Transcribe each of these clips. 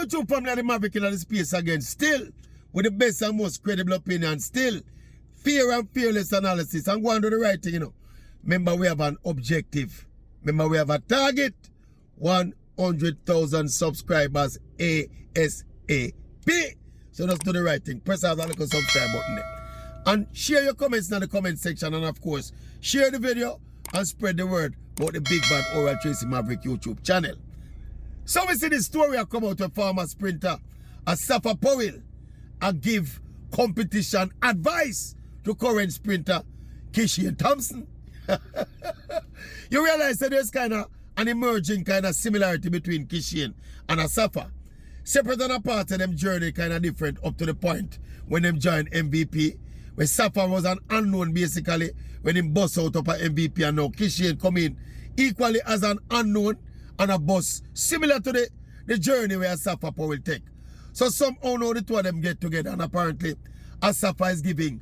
YouTube family of the Maverick in the space again, still with the best and most credible opinion, still fair and fearless analysis, and go and do the right thing, you know. Remember, we have an objective. Remember, we have a target, 100,000 subscribers ASAP. So just do the right thing. Press that little subscribe button there. And share your comments in the comment section, and of course, share the video and spread the word about the Big Bad Oral Tracy Maverick YouTube channel. So we see this story I come out of former sprinter Asafa Powell and give competition advice to current sprinter Kishane Thompson. You realize that there's kind of an emerging kind of similarity between Kishane and Asafa. Separate and apart of them journey kind of different up to the point when them joined MVP. When Safa was an unknown basically when him bust out up an MVP, and now Kishane come in equally as an unknown and a boss similar to the journey where Asafa Powell take. So somehow now the two of them get together, and apparently Asafa is giving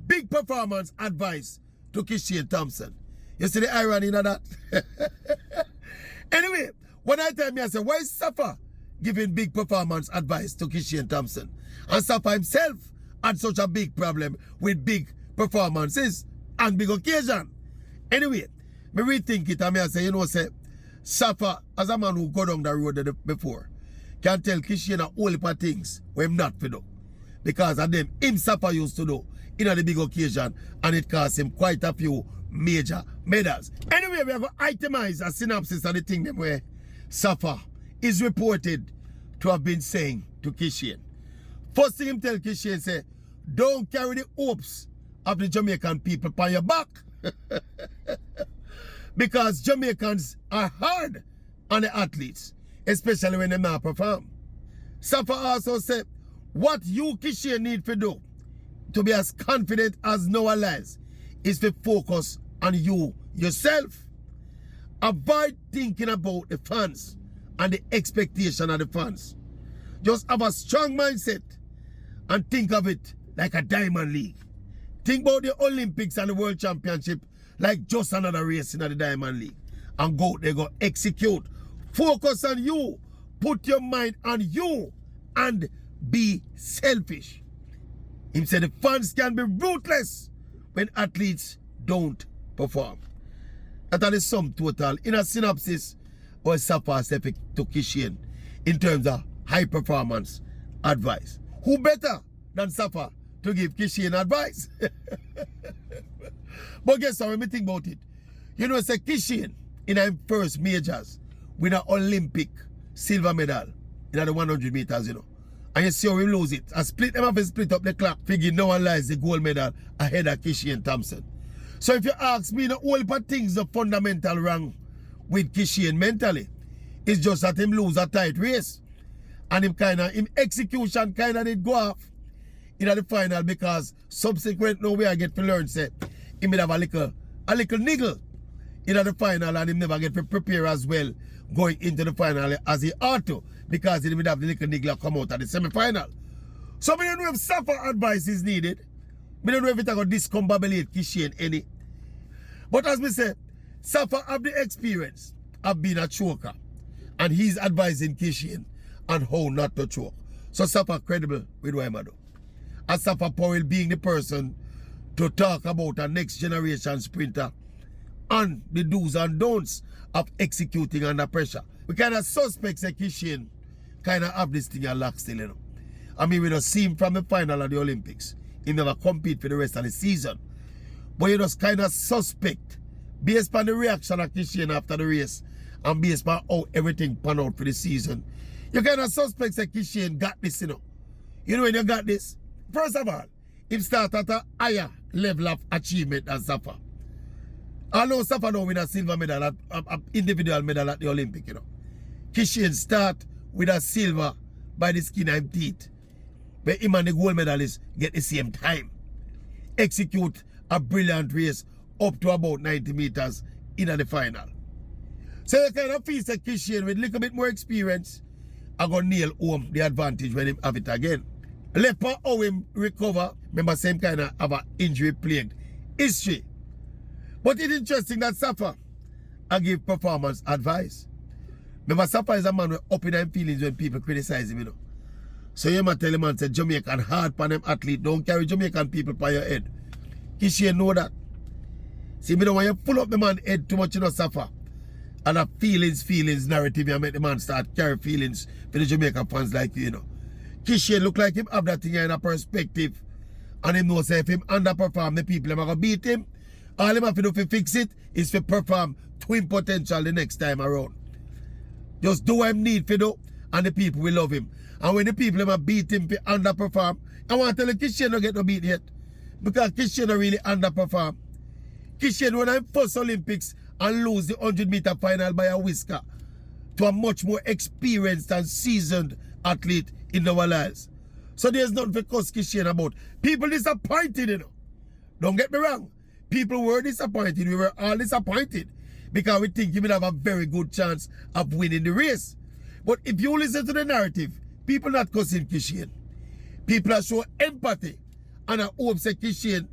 big performance advice to Kishane Thompson. You see the irony in that? Anyway, when I tell me, I say, why is Safa giving big performance advice to Kishane Thompson? And Safa himself had such a big problem with big performances and big occasion. Anyway, me rethink it, and I say, you know, say, Safa, as a man who go down the road before, can tell Kishane a whole heap of things when him not to do. Because of them, him Safa used to do in a big occasion, and it cost him quite a few major medals. Anyway, we are going to itemize a synopsis of the thing them where Safa is reported to have been saying to Kishane. First thing him tell Kishane, say, don't carry the hopes of the Jamaican people upon your back. Because Jamaicans are hard on the athletes, especially when they not perform. Safa also said, what you, Kishane, need to do to be as confident as Noah lies is to focus on you yourself. Avoid thinking about the fans and the expectation of the fans. Just have a strong mindset and think of it like a diamond league. Think about the Olympics and the World Championship like just another race in the Diamond League. And go there, go execute. Focus on you. Put your mind on you and be selfish. He said the fans can be ruthless when athletes don't perform. That is sum total in a synopsis or Safa said to Kishane in terms of high performance advice. Who better than Safa to give Kishane advice? But guess what, when me think about it, you know, say Kishane in our first majors win an Olympic silver medal in the 100 meters, you know. And you see how we lose it. I split them up and split up the clock, figure no one lies the gold medal ahead of Kishane Thompson. So if you ask me, the whole part things the fundamental wrong with Kishane mentally. It's just that him lose a tight race. And him execution kinda did go off in the final, because subsequent now we I get to learn say he may have a little niggle in the final, and him never get to prepare as well going into the final as he ought to, because he would have the little niggle come out at the semi-final. So I don't know if Safa advice is needed. I don't know if it's going to discombobulate Kishane any. But as we say, Safa have the experience of being a choker, and he's advising Kishane on how not to choke. So Safa credible with what I'm doing. Asafa Powell being the person to talk about a next generation sprinter and the do's and don'ts of executing under pressure. We kind of suspect that Kishane kind of have this thing a lock still, you know. I mean, we don't see him from the final of the Olympics. He never compete for the rest of the season. But you just kind of suspect, based on the reaction of Kishane after the race, and based on how everything pan out for the season, you kind of suspect that Kishane got this, you know. You know when you got this? First of all, he started at a higher level of achievement than Safa. Although Safa now win a silver medal, an individual medal at the Olympic, you know. Kishane start with a silver by the skin of his teeth, where him and the gold medalist get the same time. Execute a brilliant race up to about 90 meters in the final. So you kind of feel that Kishane with a little bit more experience are going to nail home the advantage when him have it again. Left for how him recover, remember same kind of have an injury plagued history. But it's interesting that Safa I give performance advice. Remember, Safa is a man with up in them feelings when people criticize him, you know. So you might tell him and say, Jamaican hard pan them athlete, don't carry Jamaican people by your head. Kishane know that. See, me don't want you pull up the man head too much, you know, Safa. And a feelings narrative, you make the man start carry feelings for the Jamaican fans like you know. Kishane look like him have that thing in a perspective. And him know say if him underperform, the people are going to beat him. All him have to do to fix it is to perform to him potential the next time around. Just do what him need to do, and the people will love him. And when the people have beat him to underperform, I want to tell you Kishane don't get no beat yet. Because Kishane don't really underperform. Kishane when I first Olympics and lose the 100-meter final by a whisker to a much more experienced and seasoned athlete in our lives. So there's nothing for cuss Kishane about. People disappointed, you know. Don't get me wrong. People were disappointed. We were all disappointed because we think he would have a very good chance of winning the race. But if you listen to the narrative, people not cussing Kishane. People are showing empathy and I hope that Kishane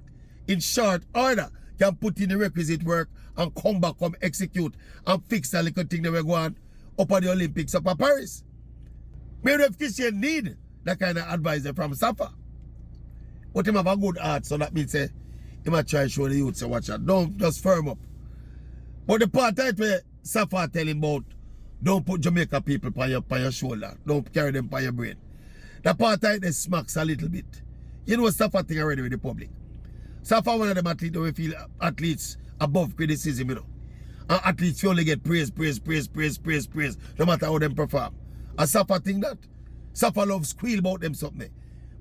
in short order can put in the requisite work and come back, come execute and fix the little thing that we're going up at the Olympics up at Paris. Maybe if Kishane need that kind of advisor from Safa. But him have a good heart, so that means he might try to show the youth, so watch out. Don't just firm up. But the part that where Safa tell him about, don't put Jamaica people on your shoulder. Don't carry them on your brain. The part that they smacks a little bit. You know Safa thing already with the public. Safa one of them athletes who feel athletes above criticism, you know. And athletes you only get praise, no matter how them perform. And Safa think that. Safa loves squeal about them something.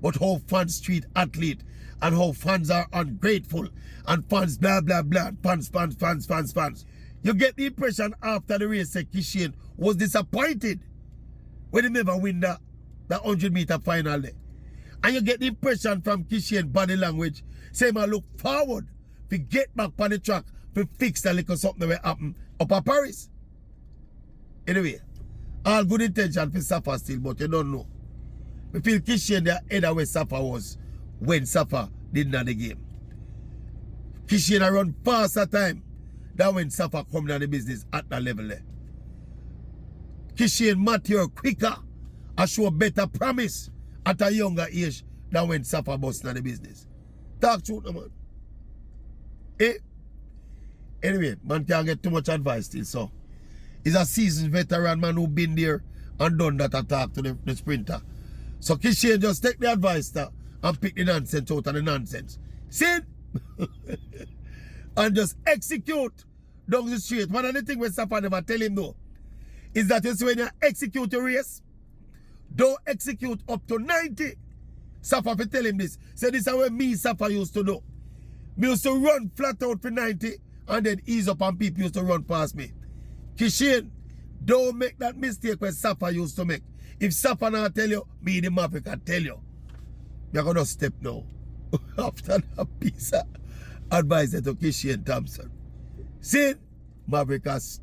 But how fans treat athlete and how fans are ungrateful and fans blah blah blah. Fans. You get the impression after the race that Kishane was disappointed when he never win the 100-meter final day. And you get the impression from Kishane body language, say man look forward to get back on the track to fix the little something that will happen up at Paris. Anyway, all good intention for Safa still, but you don't know. We feel Kishane the head where Safa was when Safa didn't have the game. Kishane run faster time than when Safa come down the business at that level there. Kishane mature quicker and show better promise at a younger age than when Safa bust down the business. Talk truth, no, man. Eh? Anyway, man can't get too much advice still, so. He's a seasoned veteran man who been there and done that attack to the sprinter. So Kishane just take the advice there and pick the nonsense out of the nonsense. See? And just execute down the street. One of the things when Safa never tell him no is that you see when you execute your race, don't execute up to 90. Safa will tell him this. Say this is what me, Safa, used to do. Me used to run flat out for 90 and then ease up and people used to run past me. Kishane, don't make that mistake where Safa used to make. If Safa not tell you, me the Maverick can tell you. You're going to step now. After that piece of advice to Kishane Thompson. See, Maverick has